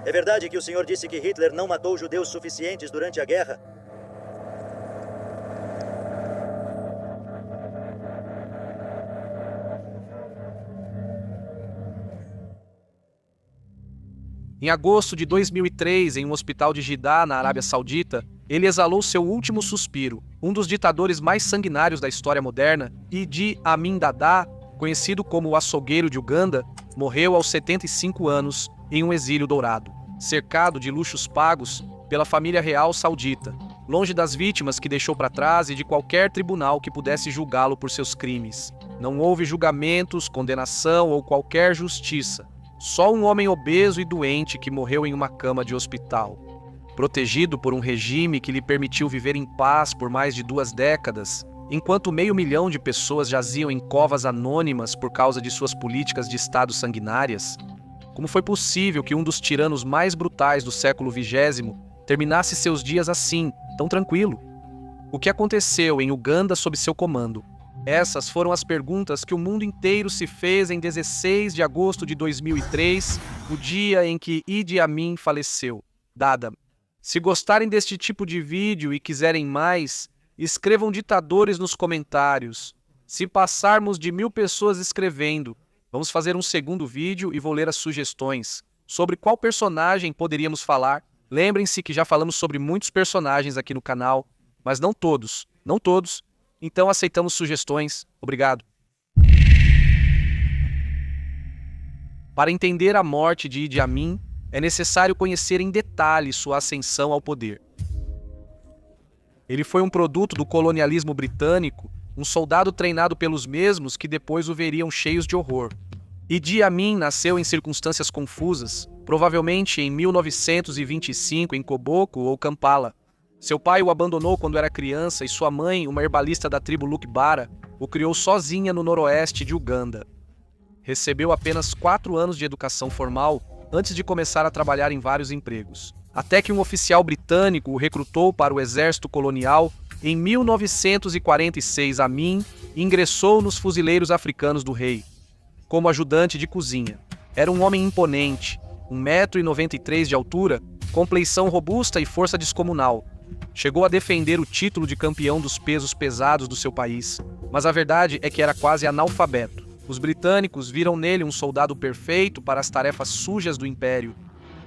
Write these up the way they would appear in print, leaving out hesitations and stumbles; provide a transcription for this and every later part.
É verdade que o senhor disse que Hitler não matou judeus suficientes durante a guerra? Em agosto de 2003, em um hospital de Jeddah, na Arábia Saudita, ele exalou seu último suspiro. Um dos ditadores mais sanguinários da história moderna, Idi Amin Dada, conhecido como o açougueiro de Uganda, morreu aos 75 anos em um exílio dourado, cercado de luxos pagos pela família real saudita, longe das vítimas que deixou para trás e de qualquer tribunal que pudesse julgá-lo por seus crimes. Não houve julgamentos, condenação ou qualquer justiça. Só um homem obeso e doente que morreu em uma cama de hospital. Protegido por um regime que lhe permitiu viver em paz por mais de 2 décadas, enquanto 500 mil de pessoas jaziam em covas anônimas por causa de suas políticas de Estado sanguinárias, como foi possível que um dos tiranos mais brutais do século XX terminasse seus dias assim, tão tranquilo? O que aconteceu em Uganda sob seu comando? Essas foram as perguntas que o mundo inteiro se fez em 16 de agosto de 2003, o dia em que Idi Amin faleceu. Dada. Se gostarem deste tipo de vídeo e quiserem mais, escrevam ditadores nos comentários. Se passarmos de 1000 pessoas escrevendo, vamos fazer um segundo vídeo e vou ler as sugestões. Sobre qual personagem poderíamos falar? Lembrem-se que já falamos sobre muitos personagens aqui no canal, mas não todos. Não todos. Então aceitamos sugestões. Obrigado. Para entender a morte de Idi Amin, é necessário conhecer em detalhe sua ascensão ao poder. Ele foi um produto do colonialismo britânico, um soldado treinado pelos mesmos que depois o veriam cheios de horror. Idi Amin nasceu em circunstâncias confusas, provavelmente em 1925 em Koboko ou Kampala. Seu pai o abandonou quando era criança e sua mãe, uma herbalista da tribo Lukbara, o criou sozinha no noroeste de Uganda. Recebeu apenas 4 anos de educação formal antes de começar a trabalhar em vários empregos. Até que um oficial britânico o recrutou para o exército colonial em 1946. Amin ingressou nos fuzileiros africanos do rei, como ajudante de cozinha. Era um homem imponente, 1,93 m de altura, compleição robusta e força descomunal. Chegou a defender o título de campeão dos pesos pesados do seu país, mas a verdade é que era quase analfabeto. Os britânicos viram nele um soldado perfeito para as tarefas sujas do império.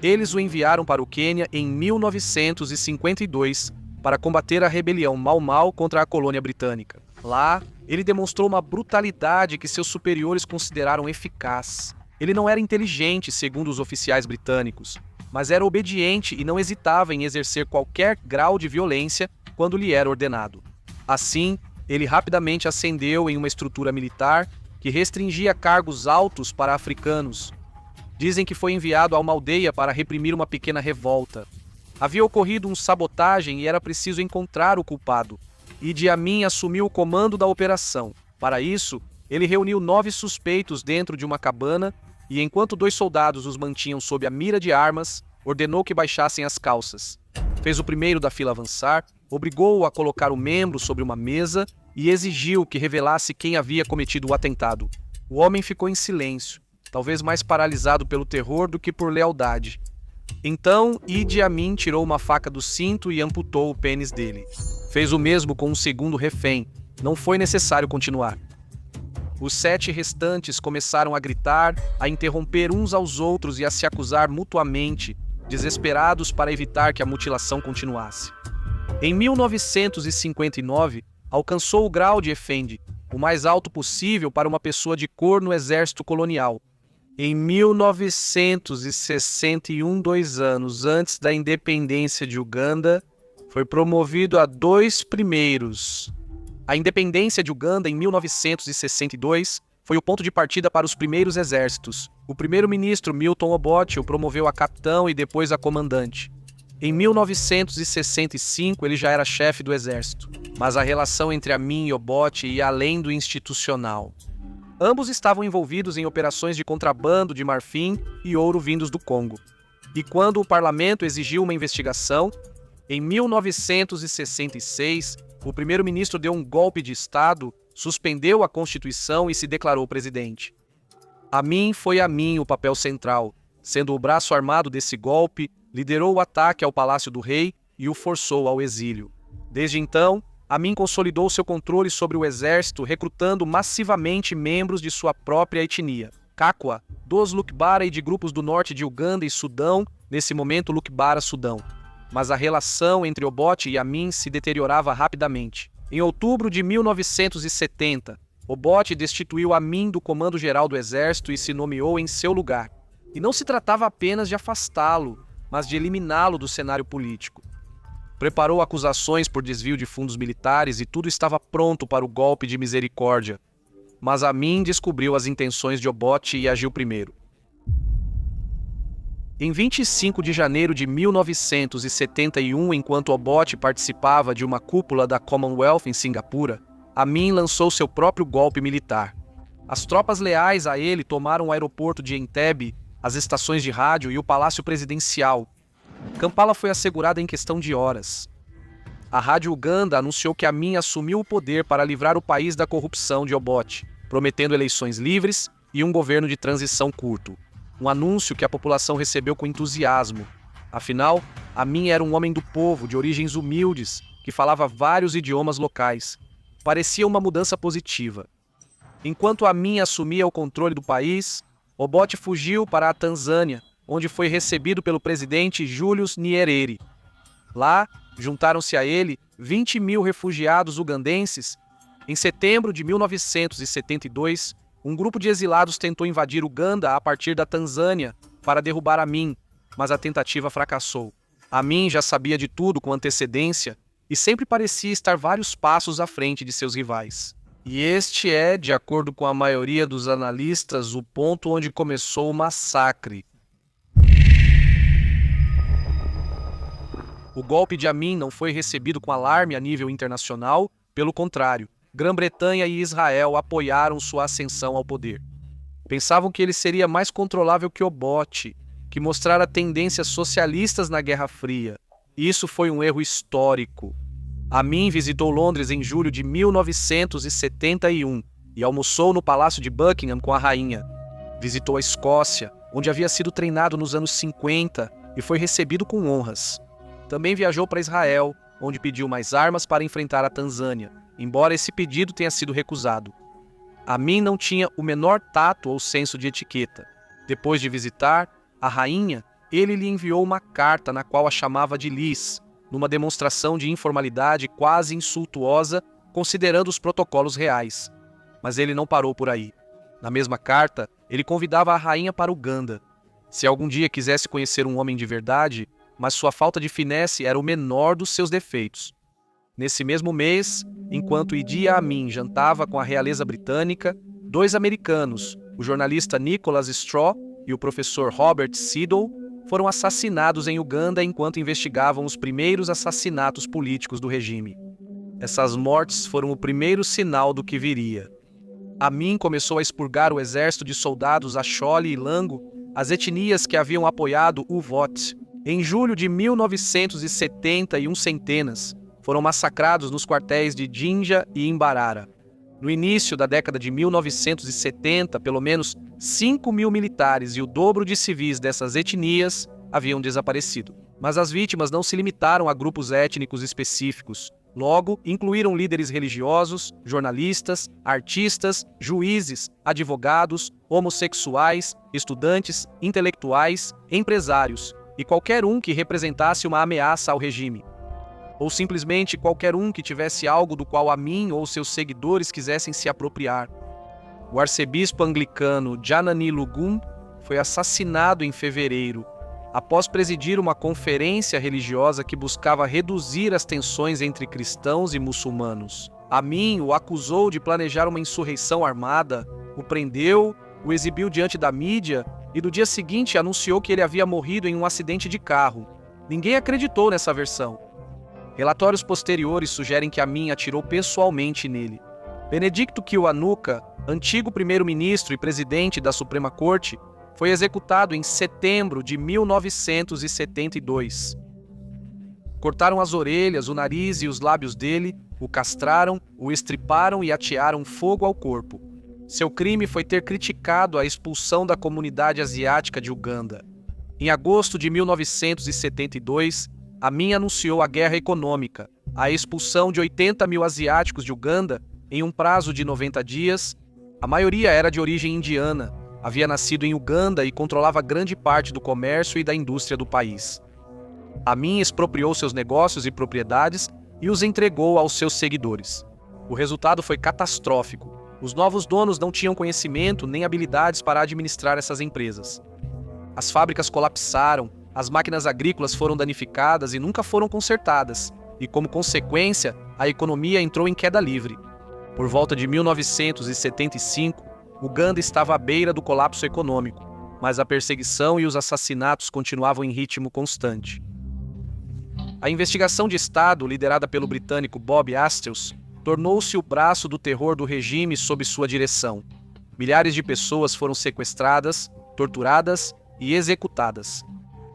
Eles o enviaram para o Quênia em 1952 para combater a rebelião Mau Mau contra a colônia britânica. Lá, ele demonstrou uma brutalidade que seus superiores consideraram eficaz. Ele não era inteligente, segundo os oficiais britânicos, mas era obediente e não hesitava em exercer qualquer grau de violência quando lhe era ordenado. Assim, ele rapidamente ascendeu em uma estrutura militar que restringia cargos altos para africanos. Dizem que foi enviado a uma aldeia para reprimir uma pequena revolta. Havia ocorrido uma sabotagem e era preciso encontrar o culpado. Idi Amin assumiu o comando da operação. Para isso, ele reuniu 9 suspeitos dentro de uma cabana e, enquanto 2 soldados os mantinham sob a mira de armas, ordenou que baixassem as calças. Fez o primeiro da fila avançar, obrigou-o a colocar o membro sobre uma mesa e exigiu que revelasse quem havia cometido o atentado. O homem ficou em silêncio, talvez mais paralisado pelo terror do que por lealdade. Então, Idi Amin tirou uma faca do cinto e amputou o pênis dele. Fez o mesmo com um segundo refém. Não foi necessário continuar. Os 7 restantes começaram a gritar, a interromper uns aos outros e a se acusar mutuamente, desesperados para evitar que a mutilação continuasse. Em 1959, alcançou o grau de Efendi, o mais alto possível para uma pessoa de cor no exército colonial. Em 1961, 2 anos antes da independência de Uganda, foi promovido a 2 primeiros. A independência de Uganda em 1962 foi o ponto de partida para os primeiros exércitos. O primeiro-ministro Milton Obote o promoveu a capitão e depois a comandante. Em 1965 ele já era chefe do exército, mas a relação entre Amin e Obote ia além do institucional. Ambos estavam envolvidos em operações de contrabando de marfim e ouro vindos do Congo. E quando o parlamento exigiu uma investigação, em 1966, o primeiro-ministro deu um golpe de Estado, suspendeu a Constituição e se declarou presidente. Amin foi o papel central. sendo o braço armado desse golpe, liderou o ataque ao Palácio do Rei e o forçou ao exílio. Desde então, Amin consolidou seu controle sobre o exército, recrutando massivamente membros de sua própria etnia, Kakwa, dos Lukbara e de grupos do norte de Uganda e Sudão, nesse momento Lukbara-Sudão. Mas a relação entre Obote e Amin se deteriorava rapidamente. Em outubro de 1970, Obote destituiu Amin do comando-geral do exército e se nomeou em seu lugar. E não se tratava apenas de afastá-lo, mas de eliminá-lo do cenário político. Preparou acusações por desvio de fundos militares e tudo estava pronto para o golpe de misericórdia. Mas Amin descobriu as intenções de Obote e agiu primeiro. Em 25 de janeiro de 1971, enquanto Obote participava de uma cúpula da Commonwealth em Singapura, Amin lançou seu próprio golpe militar. As tropas leais a ele tomaram o aeroporto de Entebbe, as estações de rádio e o palácio presidencial. Kampala foi assegurada em questão de horas. A Rádio Uganda anunciou que Amin assumiu o poder para livrar o país da corrupção de Obote, prometendo eleições livres e um governo de transição curto. Um anúncio que a população recebeu com entusiasmo. Afinal, Amin era um homem do povo, de origens humildes, que falava vários idiomas locais. Parecia uma mudança positiva. Enquanto Amin assumia o controle do país, Obote fugiu para a Tanzânia, onde foi recebido pelo presidente Julius Nyerere. Lá, juntaram-se a ele 20 mil refugiados ugandenses. Em setembro de 1972, um grupo de exilados tentou invadir Uganda a partir da Tanzânia para derrubar Amin, mas a tentativa fracassou. Amin já sabia de tudo com antecedência e sempre parecia estar vários passos à frente de seus rivais. E este é, de acordo com a maioria dos analistas, o ponto onde começou o massacre. O golpe de Amin não foi recebido com alarme a nível internacional, pelo contrário, Grã-Bretanha e Israel apoiaram sua ascensão ao poder. Pensavam que ele seria mais controlável que Obote, que mostrara tendências socialistas na Guerra Fria. E isso foi um erro histórico. Amin visitou Londres em julho de 1971 e almoçou no Palácio de Buckingham com a rainha. Visitou a Escócia, onde havia sido treinado nos anos 50 e foi recebido com honras. Também viajou para Israel, onde pediu mais armas para enfrentar a Tanzânia, embora esse pedido tenha sido recusado. Amin não tinha o menor tato ou senso de etiqueta. Depois de visitar a rainha, ele lhe enviou uma carta na qual a chamava de Liz, numa demonstração de informalidade quase insultuosa, considerando os protocolos reais. Mas ele não parou por aí. Na mesma carta, ele convidava a rainha para Uganda. Se algum dia quisesse conhecer um homem de verdade, mas sua falta de finesse era o menor dos seus defeitos. Nesse mesmo mês, enquanto Idi Amin jantava com a realeza britânica, dois americanos, o jornalista Nicholas Straw e o professor Robert Siddle, foram assassinados em Uganda enquanto investigavam os primeiros assassinatos políticos do regime. Essas mortes foram o primeiro sinal do que viria. Amin começou a expurgar o exército de soldados Acholi e Lango, as etnias que haviam apoiado o Vote. Em julho de 1971, centenas foram massacrados nos quartéis de Jinja e Imbarara. No início da década de 1970, pelo menos 5 mil militares e o dobro de civis dessas etnias haviam desaparecido. Mas as vítimas não se limitaram a grupos étnicos específicos. Logo, incluíram líderes religiosos, jornalistas, artistas, juízes, advogados, homossexuais, estudantes, intelectuais, empresários e qualquer um que representasse uma ameaça ao regime. Ou simplesmente qualquer um que tivesse algo do qual Amin ou seus seguidores quisessem se apropriar. O arcebispo anglicano Janani Lugum foi assassinado em fevereiro, após presidir uma conferência religiosa que buscava reduzir as tensões entre cristãos e muçulmanos. Amin o acusou de planejar uma insurreição armada, o prendeu, o exibiu diante da mídia e no dia seguinte anunciou que ele havia morrido em um acidente de carro. Ninguém acreditou nessa versão. Relatórios posteriores sugerem que Amin atirou pessoalmente nele. Benedicto Kiwanuka, antigo primeiro-ministro e presidente da Suprema Corte, foi executado em setembro de 1972. Cortaram as orelhas, o nariz e os lábios dele, o castraram, o estriparam e atearam fogo ao corpo. Seu crime foi ter criticado a expulsão da comunidade asiática de Uganda. Em agosto de 1972, Amin anunciou a guerra econômica, a expulsão de 80 mil asiáticos de Uganda em um prazo de 90 dias. A maioria era de origem indiana, havia nascido em Uganda e controlava grande parte do comércio e da indústria do país. Amin expropriou seus negócios e propriedades e os entregou aos seus seguidores. O resultado foi catastrófico. Os novos donos não tinham conhecimento nem habilidades para administrar essas empresas. As fábricas colapsaram, as máquinas agrícolas foram danificadas e nunca foram consertadas, e como consequência, a economia entrou em queda livre. Por volta de 1975, Uganda estava à beira do colapso econômico, mas a perseguição e os assassinatos continuavam em ritmo constante. A investigação de Estado, liderada pelo britânico Bob Astles, tornou-se o braço do terror do regime sob sua direção. Milhares de pessoas foram sequestradas, torturadas e executadas.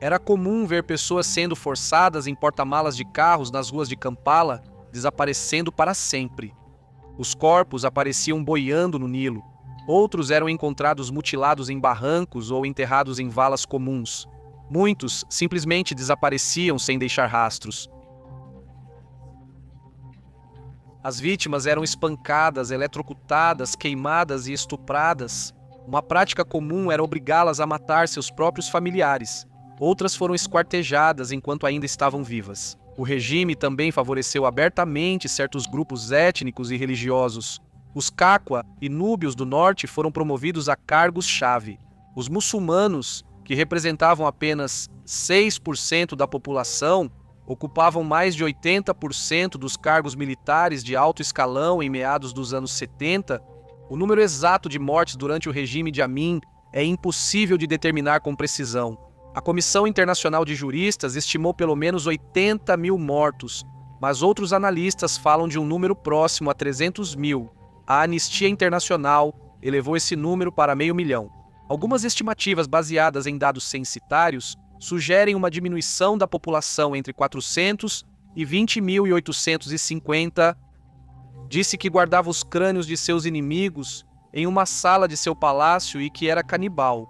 Era comum ver pessoas sendo forçadas em porta-malas de carros nas ruas de Kampala, desaparecendo para sempre. Os corpos apareciam boiando no Nilo. Outros eram encontrados mutilados em barrancos ou enterrados em valas comuns. Muitos simplesmente desapareciam sem deixar rastros. As vítimas eram espancadas, eletrocutadas, queimadas e estupradas. Uma prática comum era obrigá-las a matar seus próprios familiares. Outras foram esquartejadas enquanto ainda estavam vivas. O regime também favoreceu abertamente certos grupos étnicos e religiosos. Os Kakwa e Núbios do Norte foram promovidos a cargos-chave. Os muçulmanos, que representavam apenas 6% da população, ocupavam mais de 80% dos cargos militares de alto escalão em meados dos anos 70. O número exato de mortes durante o regime de Amin é impossível de determinar com precisão. A Comissão Internacional de Juristas estimou pelo menos 80 mil mortos, mas outros analistas falam de um número próximo a 300 mil. A Anistia Internacional elevou esse número para 500 mil. Algumas estimativas baseadas em dados censitários sugerem uma diminuição da população entre 400 e 20.850. Disse que guardava os crânios de seus inimigos em uma sala de seu palácio e que era canibal.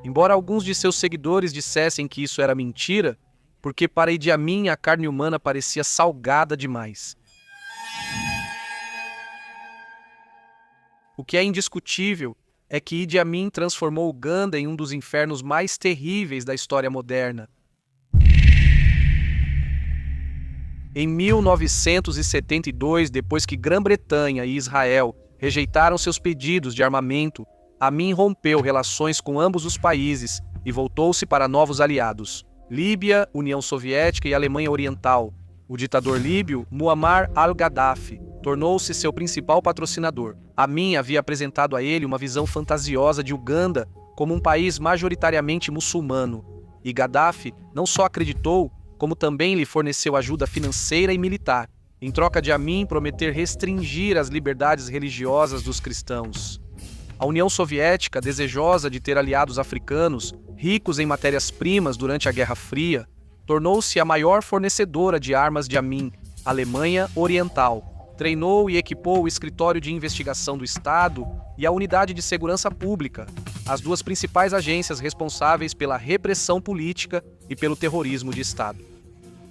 Embora alguns de seus seguidores dissessem que isso era mentira, porque para Idi Amin a carne humana parecia salgada demais. O que é indiscutível é que Idi Amin transformou Uganda em um dos infernos mais terríveis da história moderna. Em 1972, depois que Grã-Bretanha e Israel rejeitaram seus pedidos de armamento, Amin rompeu relações com ambos os países e voltou-se para novos aliados: Líbia, União Soviética e Alemanha Oriental. O ditador líbio, Muammar al-Gaddafi, tornou-se seu principal patrocinador. Amin havia apresentado a ele uma visão fantasiosa de Uganda como um país majoritariamente muçulmano, e Gaddafi não só acreditou, como também lhe forneceu ajuda financeira e militar, em troca de Amin prometer restringir as liberdades religiosas dos cristãos. A União Soviética, desejosa de ter aliados africanos ricos em matérias-primas durante a Guerra Fria, tornou-se a maior fornecedora de armas de Amin, Alemanha Oriental. Treinou e equipou o Escritório de Investigação do Estado e a Unidade de Segurança Pública, as duas principais agências responsáveis pela repressão política e pelo terrorismo de Estado.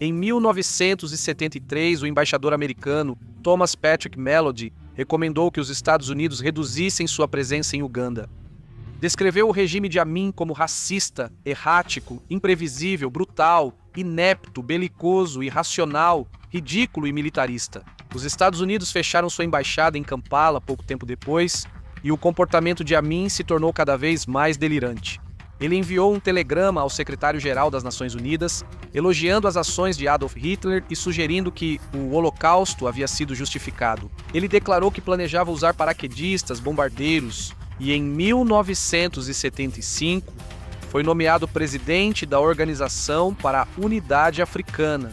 Em 1973, o embaixador americano Thomas Patrick Mellody recomendou que os Estados Unidos reduzissem sua presença em Uganda. Descreveu o regime de Amin como racista, errático, imprevisível, brutal, inepto, belicoso, irracional, ridículo e militarista. Os Estados Unidos fecharam sua embaixada em Kampala pouco tempo depois, e o comportamento de Amin se tornou cada vez mais delirante. Ele enviou um telegrama ao secretário-geral das Nações Unidas, elogiando as ações de Adolf Hitler e sugerindo que o Holocausto havia sido justificado. Ele declarou que planejava usar paraquedistas, bombardeiros, e em 1975 foi nomeado presidente da Organização para a Unidade Africana,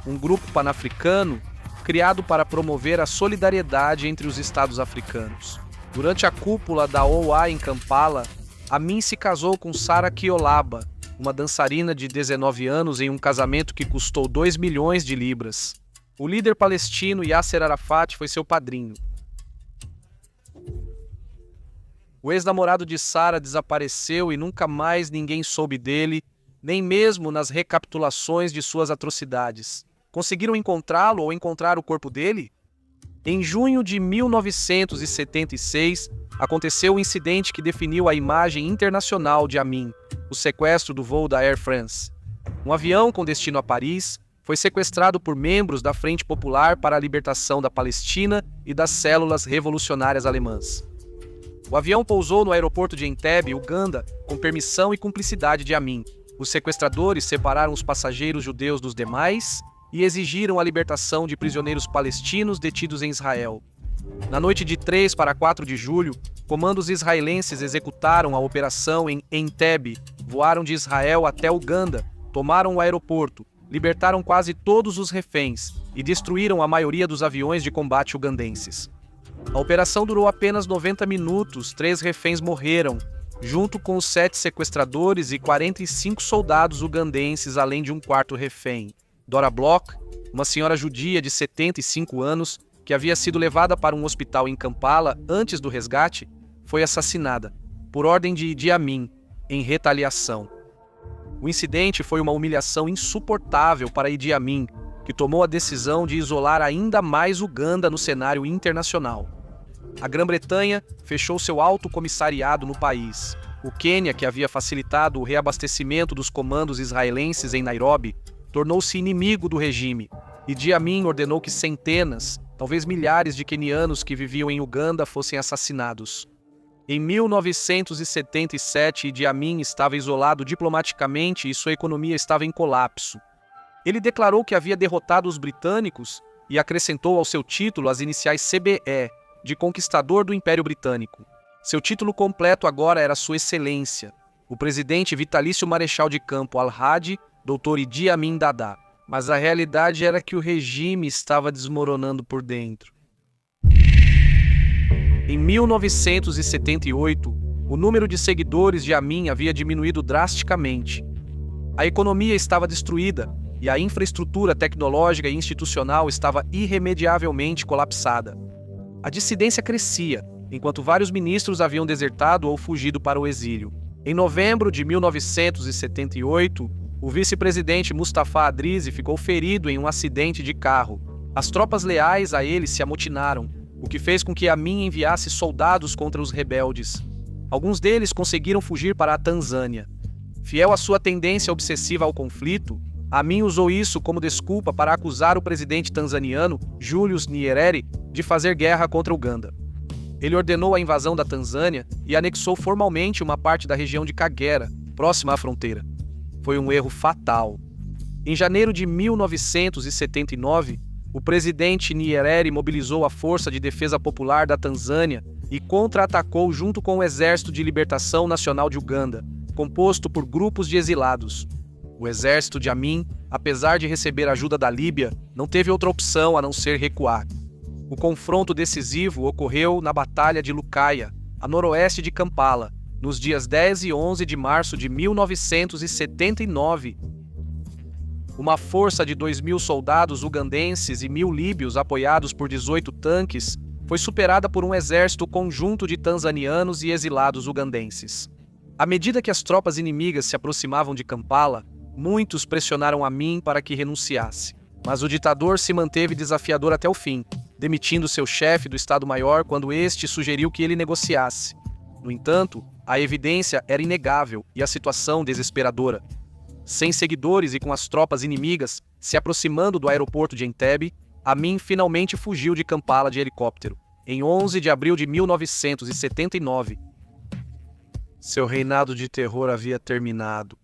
um grupo panafricano criado para promover a solidariedade entre os estados africanos. Durante a cúpula da OA em Kampala, Amin se casou com Sara Kiolaba, uma dançarina de 19 anos em um casamento que custou 2 milhões de libras. O líder palestino Yasser Arafat foi seu padrinho. O ex-namorado de Sara desapareceu e nunca mais ninguém soube dele, nem mesmo nas recapitulações de suas atrocidades. Conseguiram encontrá-lo ou encontrar o corpo dele? Em junho de 1976, aconteceu o incidente que definiu a imagem internacional de Amin, o sequestro do voo da Air France. Um avião com destino a Paris foi sequestrado por membros da Frente Popular para a Libertação da Palestina e das Células Revolucionárias Alemãs. O avião pousou no aeroporto de Entebbe, Uganda, com permissão e cumplicidade de Amin. Os sequestradores separaram os passageiros judeus dos demais e exigiram a libertação de prisioneiros palestinos detidos em Israel. Na noite de 3 para 4 de julho, comandos israelenses executaram a operação em Entebbe, voaram de Israel até Uganda, tomaram o aeroporto, libertaram quase todos os reféns e destruíram a maioria dos aviões de combate ugandenses. A operação durou apenas 90 minutos, 3 reféns morreram, junto com os 7 sequestradores e 45 soldados ugandenses, além de um quarto refém. Dora Bloch, uma senhora judia de 75 anos, que havia sido levada para um hospital em Kampala antes do resgate, foi assassinada, por ordem de Idi Amin, em retaliação. O incidente foi uma humilhação insuportável para Idi Amin, que tomou a decisão de isolar ainda mais Uganda no cenário internacional. A Grã-Bretanha fechou seu alto comissariado no país. O Quênia, que havia facilitado o reabastecimento dos comandos israelenses em Nairobi, tornou-se inimigo do regime. Idi Amin ordenou que centenas, talvez milhares de quenianos que viviam em Uganda fossem assassinados. Em 1977, Idi Amin estava isolado diplomaticamente e sua economia estava em colapso. Ele declarou que havia derrotado os britânicos e acrescentou ao seu título as iniciais CBE, de Conquistador do Império Britânico. Seu título completo agora era Sua Excelência, o presidente vitalício Marechal de Campo Al-Hadi, Dr. Idi Amin Dada. Mas a realidade era que o regime estava desmoronando por dentro. Em 1978, o número de seguidores de Amin havia diminuído drasticamente. A economia estava destruída e a infraestrutura tecnológica e institucional estava irremediavelmente colapsada. A dissidência crescia, enquanto vários ministros haviam desertado ou fugido para o exílio. Em novembro de 1978, o vice-presidente Mustafa Adrizi ficou ferido em um acidente de carro. As tropas leais a ele se amotinaram, o que fez com que Amin enviasse soldados contra os rebeldes. Alguns deles conseguiram fugir para a Tanzânia. Fiel à sua tendência obsessiva ao conflito, Amin usou isso como desculpa para acusar o presidente tanzaniano, Julius Nyerere, de fazer guerra contra Uganda. Ele ordenou a invasão da Tanzânia e anexou formalmente uma parte da região de Kagera, próxima à fronteira. Foi um erro fatal. Em janeiro de 1979, o presidente Nyerere mobilizou a Força de Defesa Popular da Tanzânia e contra-atacou junto com o Exército de Libertação Nacional de Uganda, composto por grupos de exilados. O exército de Amin, apesar de receber ajuda da Líbia, não teve outra opção a não ser recuar. O confronto decisivo ocorreu na Batalha de Lukaya, a noroeste de Kampala, nos dias 10 e 11 de março de 1979. Uma força de 2.000 soldados ugandenses e 1.000 líbios, apoiados por 18 tanques, foi superada por um exército conjunto de tanzanianos e exilados ugandenses. À medida que as tropas inimigas se aproximavam de Kampala, muitos pressionaram Amin para que renunciasse. Mas o ditador se manteve desafiador até o fim, demitindo seu chefe do Estado-Maior quando este sugeriu que ele negociasse. No entanto, a evidência era inegável e a situação desesperadora. Sem seguidores e com as tropas inimigas se aproximando do aeroporto de Entebbe, Amin finalmente fugiu de Kampala de helicóptero, em 11 de abril de 1979. Seu reinado de terror havia terminado.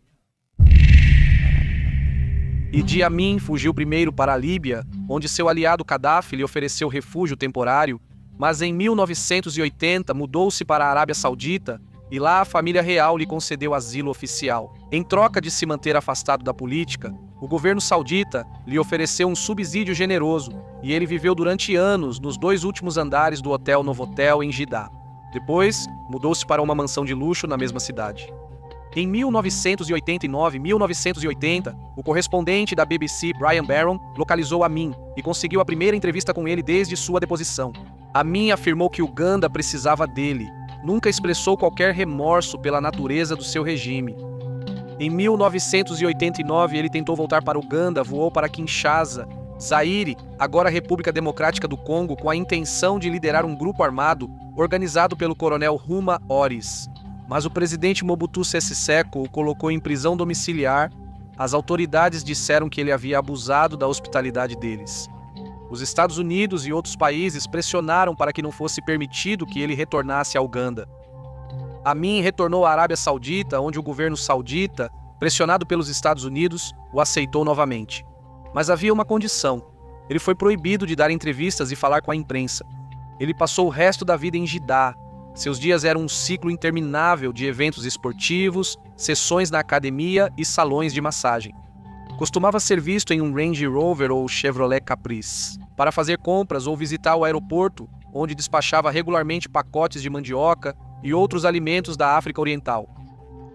Idi Amin fugiu primeiro para a Líbia, onde seu aliado Gaddafi lhe ofereceu refúgio temporário, mas em 1980 mudou-se para a Arábia Saudita e lá a família real lhe concedeu asilo oficial. Em troca de se manter afastado da política, o governo saudita lhe ofereceu um subsídio generoso e ele viveu durante anos nos 2 últimos andares do Hotel Novotel em Jeddah. Depois, mudou-se para uma mansão de luxo na mesma cidade. Em 1989 e 1980, o correspondente da BBC, Brian Barron, localizou Amin e conseguiu a primeira entrevista com ele desde sua deposição. Amin afirmou que Uganda precisava dele. Nunca expressou qualquer remorso pela natureza do seu regime. Em 1989, ele tentou voltar para Uganda, voou para Kinshasa, Zaire, agora República Democrática do Congo, com a intenção de liderar um grupo armado organizado pelo coronel Huma Oris. Mas o presidente Mobutu Sese Seko o colocou em prisão domiciliar. As autoridades disseram que ele havia abusado da hospitalidade deles. Os Estados Unidos e outros países pressionaram para que não fosse permitido que ele retornasse a Uganda. Amin retornou à Arábia Saudita, onde o governo saudita, pressionado pelos Estados Unidos, o aceitou novamente. Mas havia uma condição: ele foi proibido de dar entrevistas e falar com a imprensa. Ele passou o resto da vida em Jeddah. Seus dias eram um ciclo interminável de eventos esportivos, sessões na academia e salões de massagem. Costumava ser visto em um Range Rover ou Chevrolet Caprice, para fazer compras ou visitar o aeroporto, onde despachava regularmente pacotes de mandioca e outros alimentos da África Oriental.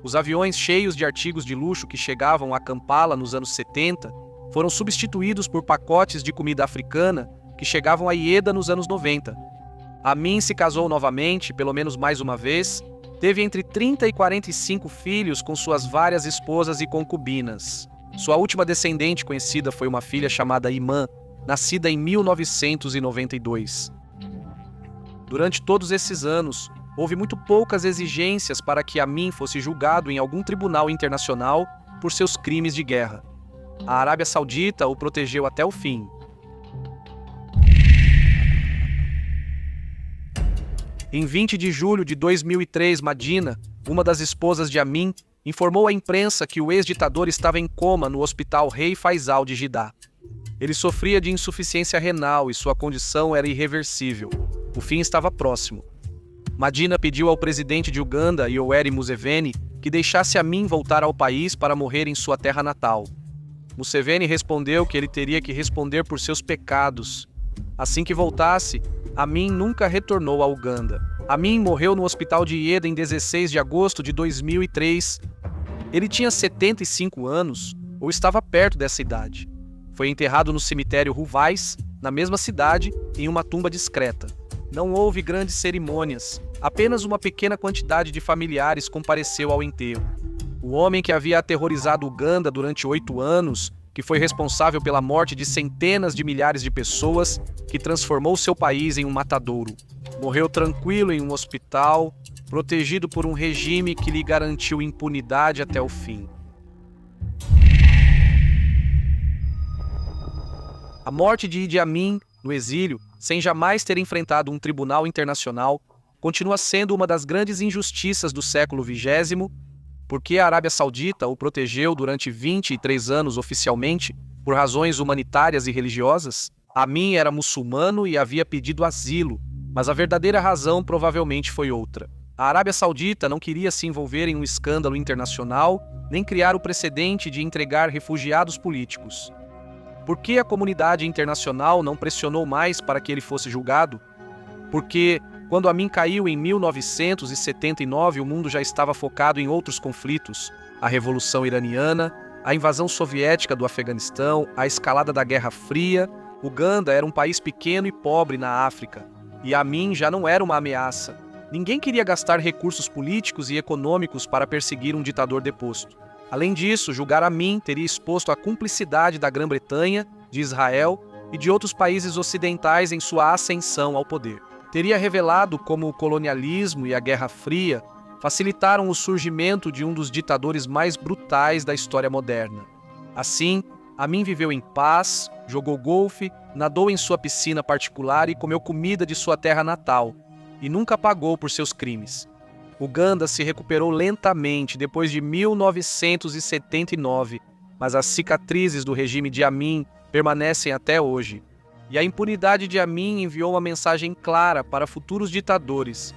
Os aviões cheios de artigos de luxo que chegavam a Kampala nos anos 70 foram substituídos por pacotes de comida africana que chegavam a Ieda nos anos 90. Amin se casou novamente, pelo menos mais uma vez, teve entre 30 e 45 filhos com suas várias esposas e concubinas. Sua última descendente conhecida foi uma filha chamada Iman, nascida em 1992. Durante todos esses anos, houve muito poucas exigências para que Amin fosse julgado em algum tribunal internacional por seus crimes de guerra. A Arábia Saudita o protegeu até o fim. Em 20 de julho de 2003, Madina, uma das esposas de Amin, informou à imprensa que o ex-ditador estava em coma no Hospital Rei Faisal de Jeddah. Ele sofria de insuficiência renal e sua condição era irreversível. O fim estava próximo. Madina pediu ao presidente de Uganda, Yoweri Museveni, que deixasse Amin voltar ao país para morrer em sua terra natal. Museveni respondeu que ele teria que responder por seus pecados. Assim que voltasse, Amin nunca retornou a Uganda. Amin morreu no hospital de Ieda em 16 de agosto de 2003. Ele tinha 75 anos, ou estava perto dessa idade. Foi enterrado no cemitério Ruvais, na mesma cidade, em uma tumba discreta. Não houve grandes cerimônias, apenas uma pequena quantidade de familiares compareceu ao enterro. O homem que havia aterrorizado Uganda durante 8 anos, que foi responsável pela morte de centenas de milhares de pessoas, que transformou seu país em um matadouro. Morreu tranquilo em um hospital, protegido por um regime que lhe garantiu impunidade até o fim. A morte de Idi Amin, no exílio, sem jamais ter enfrentado um tribunal internacional, continua sendo uma das grandes injustiças do século XX, porque a Arábia Saudita o protegeu durante 23 anos oficialmente, por razões humanitárias e religiosas. Amin era muçulmano e havia pedido asilo, mas a verdadeira razão provavelmente foi outra. A Arábia Saudita não queria se envolver em um escândalo internacional, nem criar o precedente de entregar refugiados políticos. Por que a comunidade internacional não pressionou mais para que ele fosse julgado? Porque, quando Amin caiu em 1979, o mundo já estava focado em outros conflitos: a Revolução Iraniana, a invasão soviética do Afeganistão, a escalada da Guerra Fria. Uganda era um país pequeno e pobre na África, e Amin já não era uma ameaça. Ninguém queria gastar recursos políticos e econômicos para perseguir um ditador deposto. Além disso, julgar Amin teria exposto a cumplicidade da Grã-Bretanha, de Israel e de outros países ocidentais em sua ascensão ao poder. Teria revelado como o colonialismo e a Guerra Fria facilitaram o surgimento de um dos ditadores mais brutais da história moderna. Assim, Amin viveu em paz, jogou golfe, nadou em sua piscina particular e comeu comida de sua terra natal, e nunca pagou por seus crimes. Uganda se recuperou lentamente depois de 1979, mas as cicatrizes do regime de Amin permanecem até hoje. E a impunidade de Amin enviou uma mensagem clara para futuros ditadores: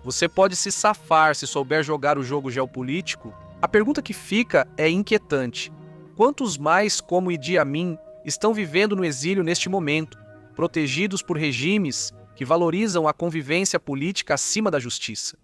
você pode se safar se souber jogar o jogo geopolítico? A pergunta que fica é inquietante. Quantos mais como Idi Amin estão vivendo no exílio neste momento, protegidos por regimes que valorizam a convivência política acima da justiça?